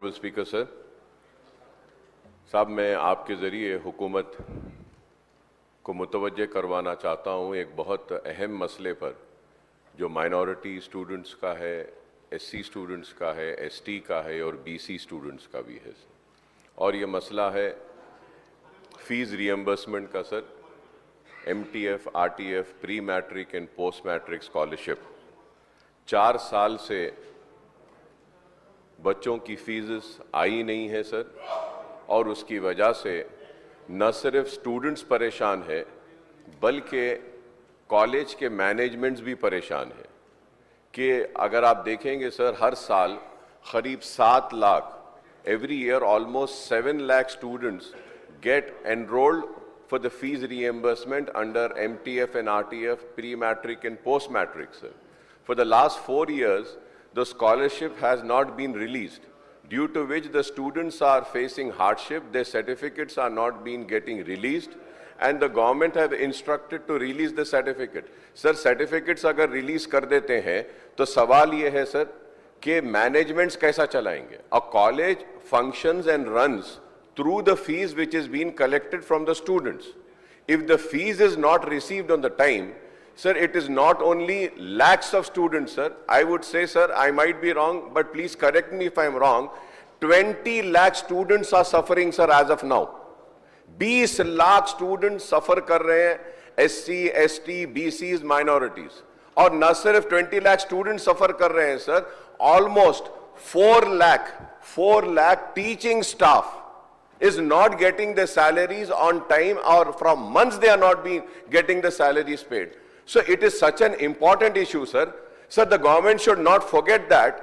Speaker sir साहब, मैं आपके ज़रिए हुकूमत को मुतवज्जे करवाना चाहता हूँ एक बहुत अहम मसले पर, जो माइनॉरिटी स्टूडेंट्स का है, एससी स्टूडेंट्स का है, एसटी का है और बीसी स्टूडेंट्स का भी है। और ये मसला है फ़ीस रियम्बर्समेंट का sir. MTF, RTF, pre matric and post matric scholarship 4 साल से बच्चों की फीस आई नहीं है सर, और उसकी वजह से न सिर्फ स्टूडेंट्स परेशान है बल्कि कॉलेज के मैनेजमेंट्स भी परेशान है। कि अगर आप देखेंगे सर, हर साल करीब 7 lakh, every year almost 7 lakh students gate enrolled for the fees reimbursement under MTF and RTF, pre-matric and post-matric, sir. For the last 4 years, the scholarship has not been released, due to which the students are facing hardship, their certificates are not being getting released, and the government have instructed to release the certificate. Sir, certificates अगर release कर देते हैं, तो सवाल ये है sir, कि managements कैसा चलाएंगे? A college functions and runs through the fees which is being collected from the students. If the fees is not received on the time, sir, it is not only lakhs of students, sir. I would say, sir, I might be wrong, but please correct me if I am wrong. 20 lakh students are suffering, sir, as of now. 20 lakh students suffer कर रहे हैं, SC, ST, BCs, minorities. और न सिर्फ 20 lakh students suffer कर रहे हैं, sir. Almost 4 lakh teaching staff is not getting the salaries on time, or from months they are not being getting the salaries paid. So it is such an important issue, sir. Sir, the government should not forget that,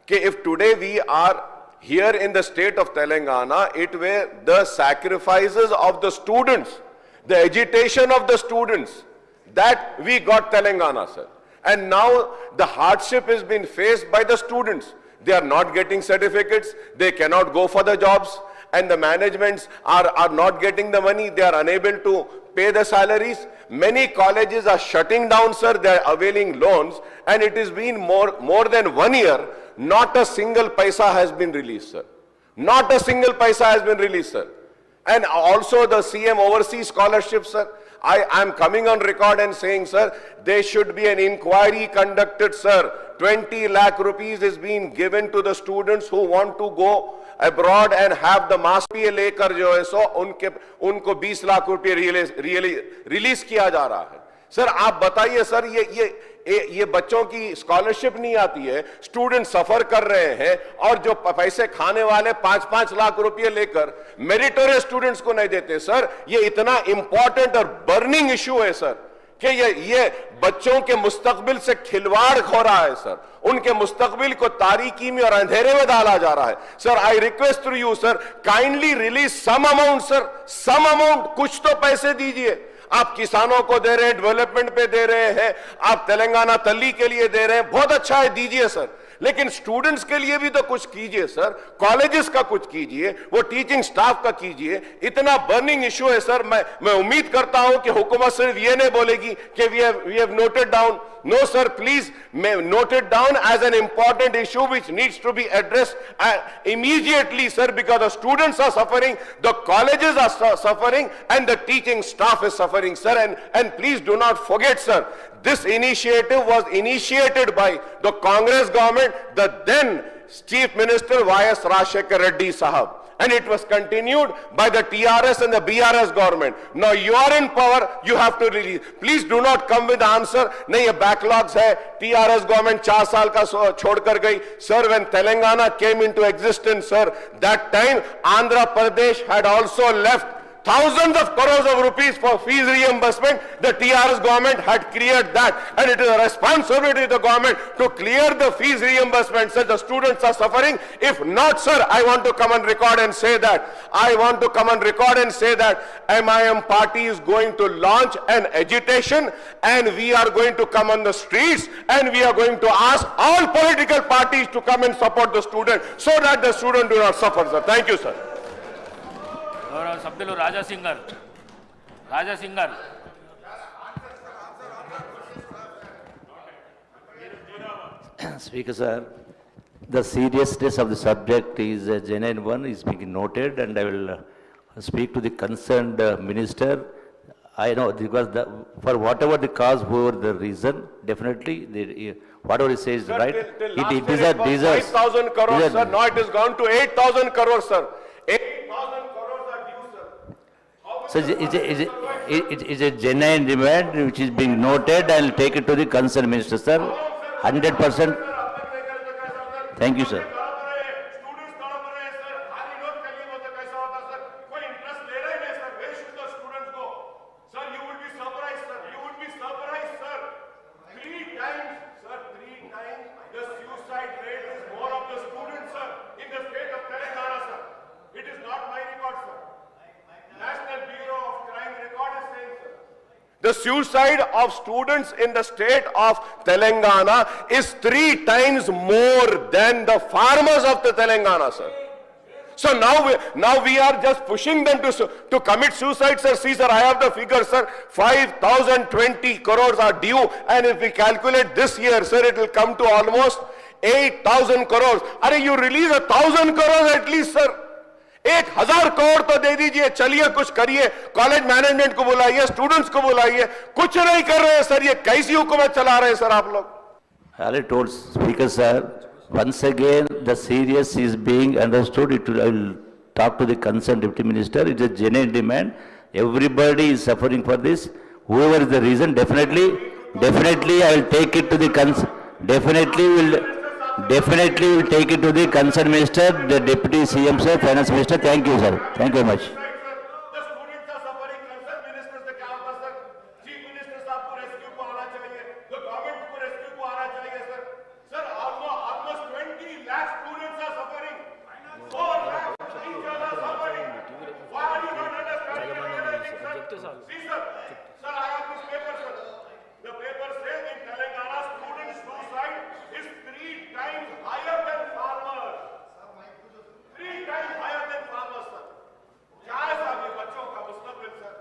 if today we are here in the state of Telangana, it were the sacrifices of the students, the agitation of the students, that we got Telangana, sir. And now the hardship has been faced by the students. They are not getting certificates, they cannot go for the jobs, and the managements are not getting the money, they are unable to pay the salaries. Many colleges are shutting down, sir, they are availing loans, and it has been more than 1 year, not a single paisa has been released, sir. Not a single paisa has been released, sir. And also the CM overseas scholarships, sir. I am coming on record and saying, sir, there should be an inquiry conducted, sir. 20 lakh rupees is being given to the students who want to go abroad and have the mass पे लेकर जो है सो उनको 20 लाख रुपए release किया जा रहा है। सर आप बताइए सर, ये बच्चों की स्कॉलरशिप नहीं आती है, स्टूडेंट सफर कर रहे हैं, और जो पैसे खाने वाले 5-5 लाख रुपए लेकर मेरिटोरियस स्टूडेंट्स को नहीं देते। सर ये इतना इंपॉर्टेंट और बर्निंग इशू है सर, कि ये बच्चों के मुस्तकबिल से खिलवाड़ हो रहा है सर, उनके मुस्तकबिल को तारीकी में और अंधेरे में डाला जा रहा है। Sir I request to you sir, kindly release some amount sir, some amount, कुछ तो पैसे दीजिए। आप किसानों को दे रहे हैं, डेवलपमेंट पे दे रहे हैं, आप तेलंगाना तल्ली के लिए दे रहे हैं, बहुत अच्छा है, दीजिए सर, लेकिन स्टूडेंट्स के लिए भी तो कुछ कीजिए सर, कॉलेजेस का कुछ कीजिए, वो टीचिंग स्टाफ का कीजिए। इतना बर्निंग इशू है सर, मैं उम्मीद करता हूं कि हुकूमत सिर्फ ये नहीं बोलेगी कि we have noted down. No sir, please note it down as an important issue which needs to be addressed immediately, sir, because the students are suffering, the colleges are suffering, and the teaching staff is suffering, sir. And please do not forget, sir, this initiative was initiated by the Congress government, the then Chief Minister Y.S. Rajshekhar Reddy Sahab. And it was continued by the TRS and the BRS government. Now you are in power, you have to release. Please do not come with the answer, नहीं ये backlogs है, TRS government 4 साल का छोड़ कर गई. Sir, when Telangana came into existence, sir, that time Andhra Pradesh had also left thousands of crores of rupees for fees reimbursement. The TRS government had cleared that, and it is a responsibility of the government to clear the fees reimbursement. Sir, the students are suffering. If not, sir, I want to come on record and say that. MIM party is going to launch an agitation, and we are going to come on the streets, and we are going to ask all political parties to come and support the student, so that the student do not suffer, sir. Thank you, sir. गौरव सभ्युలు రాజా సింగర్ speaker sir, The seriousness of the subject is a genuine one, is being noted, and I will speak to the concerned minister. I know, because for whatever the cause, whoever the reason, definitely, whatever he says is right. It is a deserves. 5,000 crores, sir. Now it has gone to 8,000 crores, sir. 8,000 crores are due, sir. So it's a genuine demand which is being noted. I will take it to the concerned minister, sir. 100%. Thank you, sir. The suicide of students in the state of Telangana is 3 times more than the farmers of the Telangana, sir. So now we are just pushing them to commit suicide, sir. See, sir, I have the figure, sir. 5,020 crores are due, and if we calculate this year, sir, it will come to almost 8,000 crores. Are you release 1,000 crores at least, sir? 1,000 crore तो दे दीजिए, चलिए कुछ करिए, college management को बुलाइए, students को बुलाइए, कुछ नहीं कर रहे हैं सर, ये कैसी हुकूमत चला रहे हैं सर आप लोग? I told Speaker sir, once again the serious is being understood. I will talk to the concerned deputy minister. It is a genuine demand. Everybody is suffering for this. Whoever is the reason, definitely I will take it to the Definitely will take it to the concerned minister, the deputy CM sir, finance minister. Thank you, sir. Thank you very much. The students are suffering. Concerned ministers से क्या होगा sir? Chief minister साहब को rescue को आना चाहिए. The government को rescue को आना चाहिए sir. Sir, almost 20 lakh students are suffering. 4 lakh teachers are suffering. Why are you not understanding, sir? See, sir. Sir, I have this paper, sir. The paper says in Telangana, student suicide is 3 times higher than farmers. 3 times higher than farmers, sir. क्या है साहब ये बच्चों का मुस्तकबिल, sir?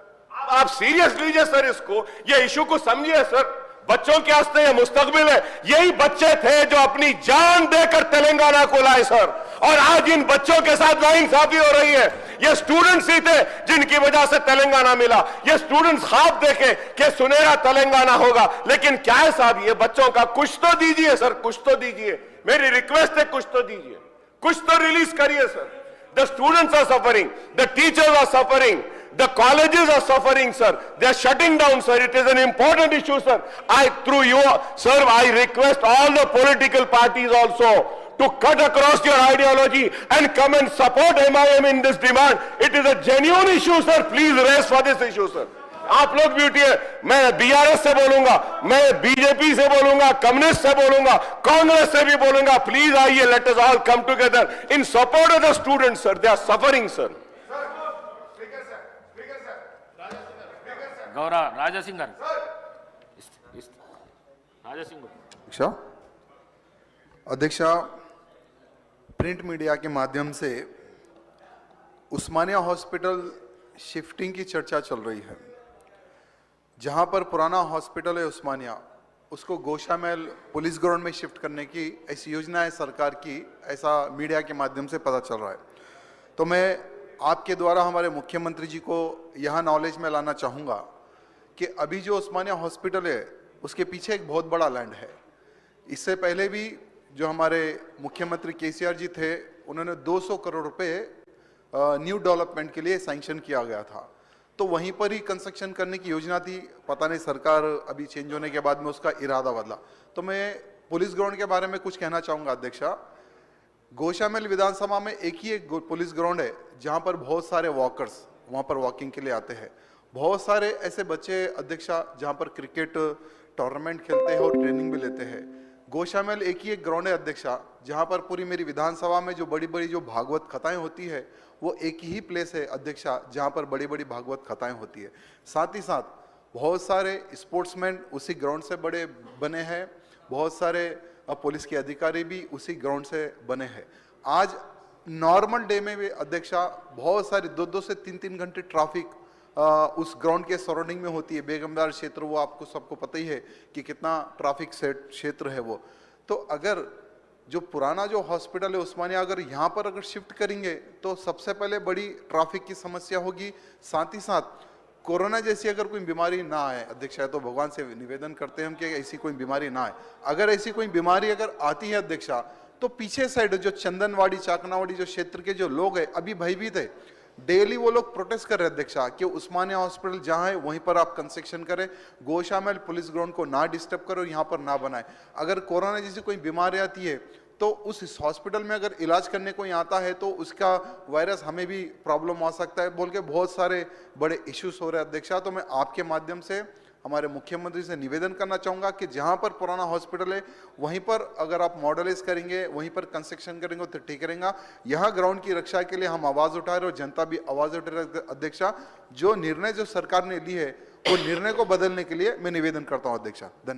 आप serious लीजिए sir इसको, ये इशू को समझिए सर. बच्चों के वास्ते ये मुस्तकबिल है. यही बच्चे थे जो अपनी जान देकर तेलंगाना को लाए सर, और आज इन बच्चों के साथ नाइंसाफी हो रही है. ये स्टूडेंट्स ही थे जिनकी वजह से तेलंगाना मिला. ये स्टूडेंट्स ख्वाब देखे कि सुनहरा तेलंगाना होगा, लेकिन क्या है साहब, ये बच्चों का कुछ तो दीजिए सर, कुछ तो दीजिए. मेरी रिक्वेस्ट है, कुछ तो दीजिए, कुछ तो रिलीज करिए sir. The students are suffering, the teachers are suffering, the colleges are suffering, sir. They are shutting down, sir. It is an important issue, sir. Through you, sir, I request all the political parties also to cut across your ideology and come and support MIM in this demand. It is a genuine issue, sir. Please raise for this issue, sir. आप लोग भी उठिए. मैं BRS से बोलूंगा, मैं BJP से बोलूंगा, कम्युनिस्ट से बोलूंगा, कांग्रेस से भी बोलूंगा. प्लीज आइए, let us all come together in support of the students, sir. They are suffering, sir. गौरव राजा सिंह अध्यक्षा, प्रिंट मीडिया के माध्यम से उस्मानिया हॉस्पिटल शिफ्टिंग की चर्चा चल रही है. जहां पर पुराना हॉस्पिटल है उस्मानिया, उसको गोशामहल पुलिस ग्राउंड में शिफ्ट करने की ऐसी योजना है सरकार की, ऐसा मीडिया के माध्यम से पता चल रहा है. तो मैं आपके द्वारा हमारे मुख्यमंत्री जी को यह नॉलेज में लाना चाहूँगा कि अभी जो उस्मानिया हॉस्पिटल है उसके पीछे एक बहुत बड़ा लैंड है. इससे पहले भी जो हमारे मुख्यमंत्री केसीआर जी थे, उन्होंने 200 करोड़ रुपए न्यू डेवलपमेंट के लिए सैंक्शन किया गया था. तो वहीं पर ही कंस्ट्रक्शन करने की योजना थी. पता नहीं सरकार अभी चेंज होने के बाद में उसका इरादा बदला. तो मैं पुलिस ग्राउंड के बारे में कुछ कहना चाहूँगा अध्यक्षा. गोशामहल विधानसभा में एक ही एक पुलिस ग्राउंड है जहाँ पर बहुत सारे वॉकर्स वहाँ पर वॉकिंग के लिए आते हैं. बहुत सारे ऐसे बच्चे अध्यक्षा जहाँ पर क्रिकेट टूर्नामेंट खेलते हैं और ट्रेनिंग भी लेते हैं. गोशामहल एक ही एक ग्राउंड है अध्यक्षा जहाँ पर पूरी मेरी विधानसभा में जो बड़ी बड़ी जो भागवत कथाएं होती है वो एक ही प्लेस है अध्यक्षा जहाँ पर बड़ी बड़ी भागवत कथाएं होती है. साथ ही साथ बहुत सारे स्पोर्ट्समैन उसी ग्राउंड से बड़े बने हैं, बहुत सारे पुलिस के अधिकारी भी उसी ग्राउंड से बने हैं. आज नॉर्मल डे में भी अध्यक्षा बहुत सारी 2-2 से 3-3 घंटे ट्रैफिक उस ग्राउंड के सराउंडिंग में होती है. बेगमबाजार क्षेत्र वो आपको सबको पता ही है कि कितना ट्रैफिक क्षेत्र है वो. तो अगर जो पुराना जो हॉस्पिटल है उस्मानिया अगर यहाँ पर अगर शिफ्ट करेंगे तो सबसे पहले बड़ी ट्रैफिक की समस्या होगी, साथ ही साथ कोरोना जैसी अगर कोई बीमारी ना आए अध्यक्ष, है तो भगवान से निवेदन करते हैं हम कि ऐसी कोई बीमारी ना आए। अगर ऐसी कोई बीमारी अगर आती है अध्यक्षा, तो पीछे साइड जो चंदनवाड़ी चाकनावाड़ी जो क्षेत्र के जो लोग हैं अभी भयभीत है, डेली वो लोग प्रोटेस्ट कर रहे हैं अध्यक्षा कि उस्मानिया हॉस्पिटल जहां है वहीं पर आप कंस्ट्रक्शन करें, गोशामहल पुलिस ग्राउंड को ना डिस्टर्ब करो, यहाँ पर ना बनाए। अगर कोरोना जैसी कोई बीमारी आती है तो उस हॉस्पिटल में अगर इलाज करने कोई आता है तो उसका वायरस हमें भी प्रॉब्लम आ सकता है बोल के बहुत सारे बड़े इश्यूज हो रहे हैं अध्यक्षा। तो मैं आपके माध्यम से हमारे मुख्यमंत्री से निवेदन करना चाहूंगा कि जहां पर पुराना हॉस्पिटल है वहीं पर अगर आप मॉडलाइज करेंगे, वहीं पर कंस्ट्रक्शन करेंगे तो ठीक रहेगा। यहाँ ग्राउंड की रक्षा के लिए हम आवाज उठा रहे हैं और जनता भी आवाज उठा रही है अध्यक्षा। जो निर्णय जो सरकार ने ली है वो निर्णय को बदलने के लिए मैं निवेदन करता हूँ अध्यक्षा। धन्यवाद।